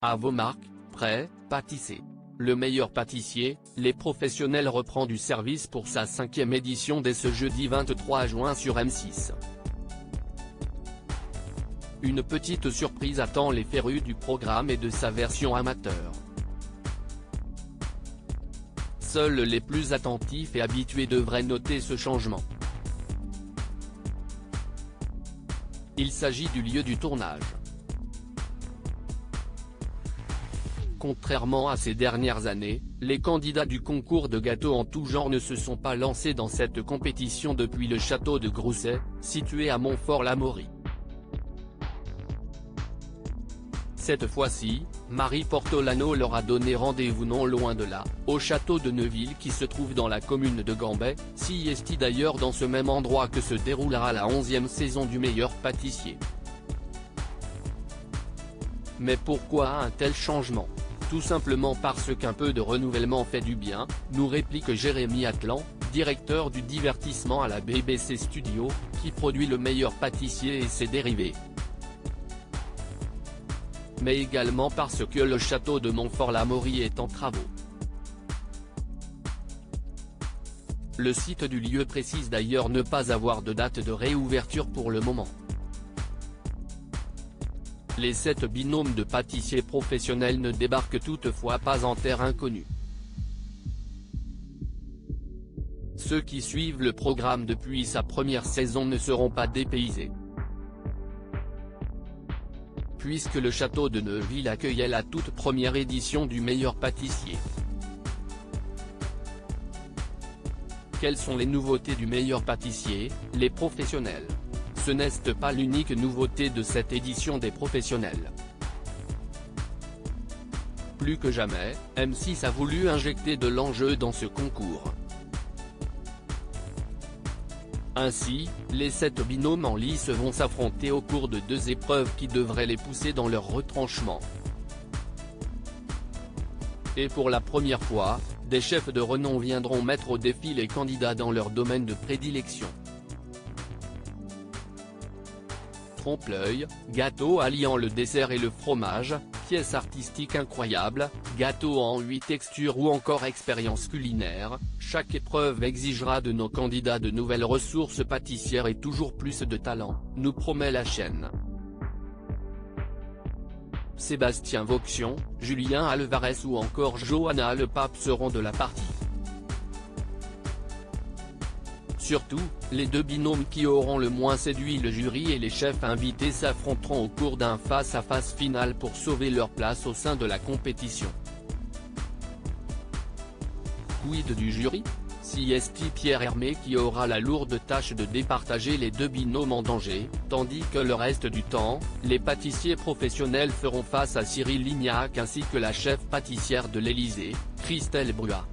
À vos marques, prêts, pâtissez. Le meilleur pâtissier, les professionnels reprend du service pour sa 5e édition dès ce jeudi 23 juin sur M6. Une petite surprise attend les férus du programme et de sa version amateur. Seuls les plus attentifs et habitués devraient noter ce changement. Il s'agit du lieu du tournage. Contrairement à ces dernières années, les candidats du concours de gâteaux en tout genre ne se sont pas lancés dans cette compétition depuis le château de Grousset, situé à Montfort-l'Amaury. Cette fois-ci, Marie Portolano leur a donné rendez-vous non loin de là, au château de Neuville qui se trouve dans la commune de Gambais, est d'ailleurs dans ce même endroit que se déroulera la 11e saison du meilleur pâtissier. Mais pourquoi un tel changement ? Tout simplement parce qu'un peu de renouvellement fait du bien, nous réplique Jérémy Atlan, directeur du divertissement à la BBC Studio, qui produit le meilleur pâtissier et ses dérivés. Mais également parce que le château de Montfort-l'Amaury est en travaux. Le site du lieu précise d'ailleurs ne pas avoir de date de réouverture pour le moment. Les 7 binômes de pâtissiers professionnels ne débarquent toutefois pas en terre inconnue. Ceux qui suivent le programme depuis sa première saison ne seront pas dépaysés. Puisque le château de Neuville accueillait la toute première édition du meilleur pâtissier. Quelles sont les nouveautés du meilleur pâtissier, les professionnels ? Ce n'est pas l'unique nouveauté de cette édition des professionnels. Plus que jamais, M6 a voulu injecter de l'enjeu dans ce concours. Ainsi, les 7 binômes en lice vont s'affronter au cours de 2 épreuves qui devraient les pousser dans leur retranchement. Et pour la première fois, des chefs de renom viendront mettre au défi les candidats dans leur domaine de prédilection. Trompe-l'œil, gâteau alliant le dessert et le fromage, pièce artistique incroyable, gâteau en 8 textures ou encore expérience culinaire, chaque épreuve exigera de nos candidats de nouvelles ressources pâtissières et toujours plus de talent, nous promet la chaîne. Sébastien Vauxion, Julien Alvarez ou encore Johanna Le Pape seront de la partie. Surtout, les 2 binômes qui auront le moins séduit le jury et les chefs invités s'affronteront au cours d'un face-à-face final pour sauver leur place au sein de la compétition. Quid du jury ? Pierre Hermé qui aura la lourde tâche de départager les 2 binômes en danger, tandis que le reste du temps, les pâtissiers professionnels feront face à Cyril Lignac ainsi que la chef pâtissière de l'Élysée, Christelle Bruat.